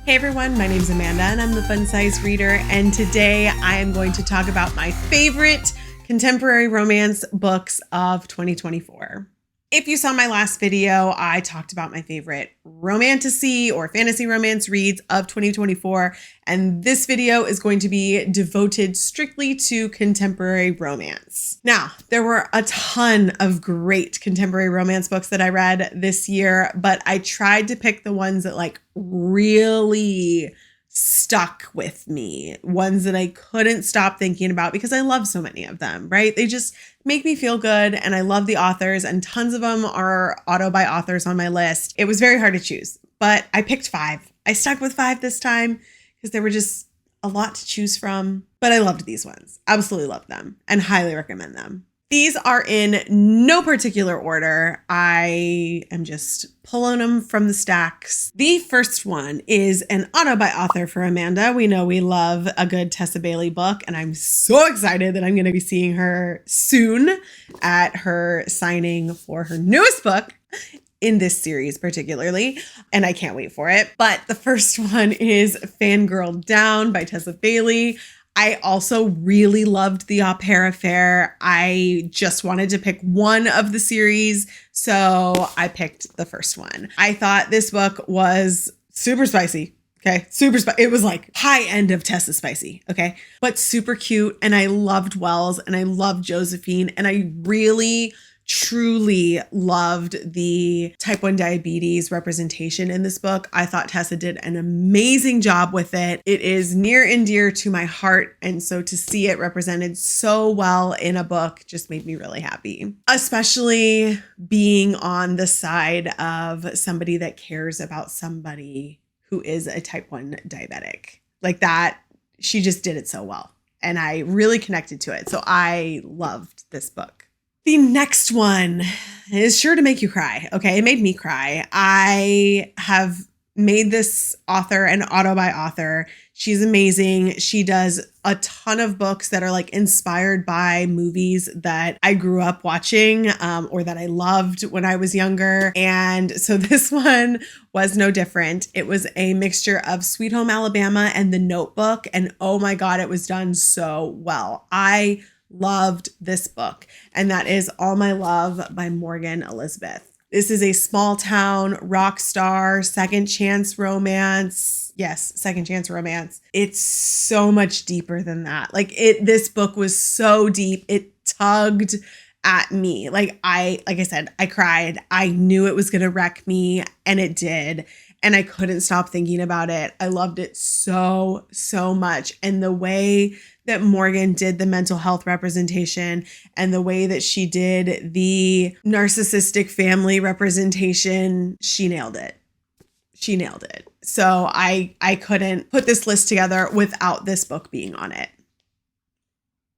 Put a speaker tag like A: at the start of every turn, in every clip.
A: Hey everyone, my name is Amanda and I'm the Fun Size Reader, and today I am going to talk about my favorite contemporary romance books of 2024. If you saw my last video, I talked about my favorite romantasy or fantasy romance reads of 2024, and this video is going to be devoted strictly to contemporary romance. Now, there were a ton of great contemporary romance books that I read this year, but I tried to pick the ones that really stuck with me, ones that I couldn't stop thinking about because I love so many of them, right? They just make me feel good and I love the authors, and tons of them are auto by authors on my list. It was very hard to choose, but I picked 5. I stuck with 5 this time because there were just a lot to choose from, but I loved these ones. Absolutely loved them and highly recommend them. These are in no particular order. I am just pulling them from the stacks. The first one is an auto by author for Amanda. We know we love a good Tessa Bailey book, and I'm so excited that I'm going to be seeing her soon at her signing for her newest book in this series particularly, and I can't wait for it. But the first one is Fangirl Down by Tessa Bailey. I also really loved The Au Pair Affair. I just wanted to pick one of the series, so I picked the first one. I thought this book was super spicy. Okay, super spicy. It was like high end of Tessa spicy. Okay, but super cute. And I loved Wells and I loved Josephine. And I really truly loved the type 1 diabetes representation in this book. I thought Tessa did an amazing job with it. It is near and dear to my heart, and so to see it represented so well in a book just made me really happy, especially being on the side of somebody that cares about somebody who is a type 1 diabetic. Like that, she just did it so well, and I really connected to it. So I loved this book. The next one is sure to make you cry. Okay, it made me cry. I have made this author an auto by author. She's amazing. She does a ton of books that are inspired by movies that I grew up watching or that I loved when I was younger. And so this one was no different. It was a mixture of Sweet Home Alabama and The Notebook. And oh my God, it was done so well. I loved this book, and that is All My Love by Morgan Elizabeth. This is a small town rock star, second chance romance. Yes, second chance romance. It's so much deeper than that. This book was so deep. It tugged at me. Like I said, I cried. I knew it was going to wreck me, and it did. And I couldn't stop thinking about it. I loved it so, so much. And the way that Morgan did the mental health representation and the way that she did the narcissistic family representation, she nailed it. She nailed it. So I couldn't put this list together without this book being on it.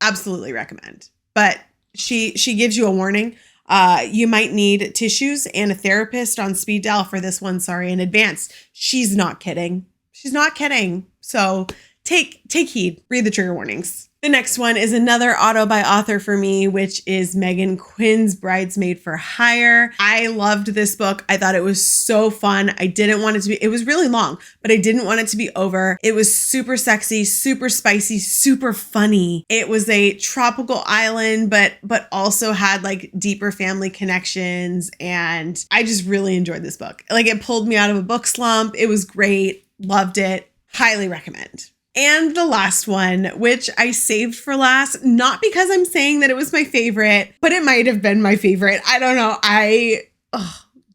A: Absolutely recommend. But she gives you a warning. You might need tissues and a therapist on speed dial for this one. Sorry in advance. She's not kidding. She's not kidding. So take heed. Read the trigger warnings. The next one is another auto by author for me, which is Meghan Quinn's Bridesmaid for Hire. I loved this book. I thought it was so fun. I didn't want it to be, it was really long, but I didn't want it to be over. It was super sexy, super spicy, super funny. It was a tropical island, but also had deeper family connections. And I just really enjoyed this book. It pulled me out of a book slump. It was great. Loved it. Highly recommend. And the last one, which I saved for last, not because I'm saying that it was my favorite, but it might have been my favorite. I don't know.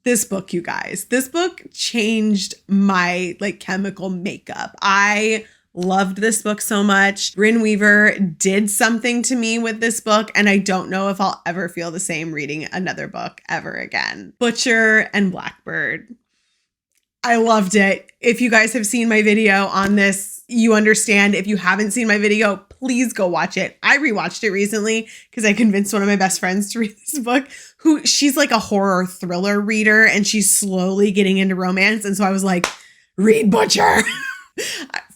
A: This book, you guys, this book changed my chemical makeup. I loved this book so much. Brynne Weaver did something to me with this book, and I don't know if I'll ever feel the same reading another book ever again. Butcher and Blackbird. I loved it. If you guys have seen my video on this, you understand. If you haven't seen my video, please go watch it. I rewatched it recently because I convinced one of my best friends to read this book, she's a horror thriller reader and she's slowly getting into romance. And so I was like, read Butcher.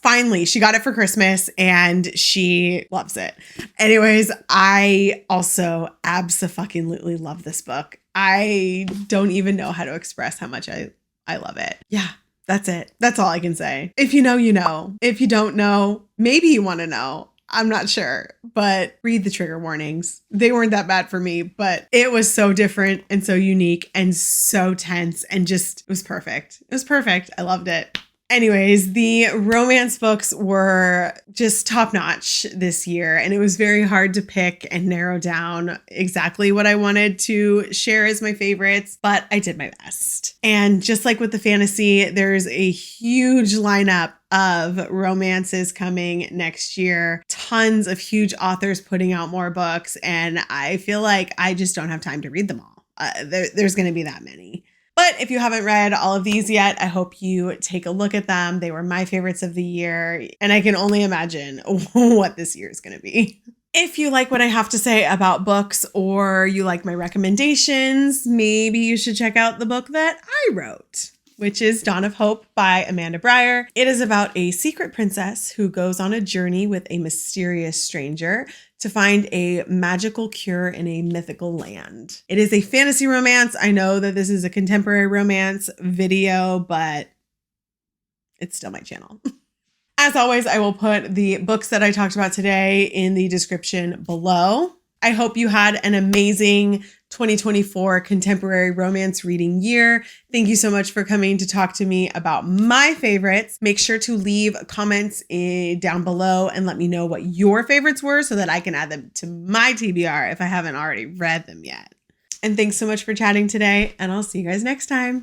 A: Finally, she got it for Christmas and she loves it. Anyways, I also abso-fucking-lutely love this book. I don't even know how to express how much I love it. Yeah. That's it. That's all I can say. If you know, you know. If you don't know, maybe you want to know. I'm not sure, but read the trigger warnings. They weren't that bad for me, but it was so different and so unique and so tense and just, it was perfect. It was perfect. I loved it. Anyways, the romance books were just top notch this year, and it was very hard to pick and narrow down exactly what I wanted to share as my favorites, but I did my best. And just like with the fantasy, there's a huge lineup of romances coming next year, tons of huge authors putting out more books, and I feel like I just don't have time to read them all. There's going to be that many. But if you haven't read all of these yet, I hope you take a look at them. They were my favorites of the year, and I can only imagine what this year is going to be. If you like what I have to say about books, or you like my recommendations, maybe you should check out the book that I wrote, which is Dawn of Hope by Amanda Breyer. It is about a secret princess who goes on a journey with a mysterious stranger to find a magical cure in a mythical land. It is a fantasy romance. I know that this is a contemporary romance video, but it's still my channel. As always, I will put the books that I talked about today in the description below. I hope you had an amazing 2024 contemporary romance reading year. Thank you so much for coming to talk to me about my favorites. Make sure to leave comments down below and let me know what your favorites were so that I can add them to my TBR if I haven't already read them yet. And thanks so much for chatting today, and I'll see you guys next time.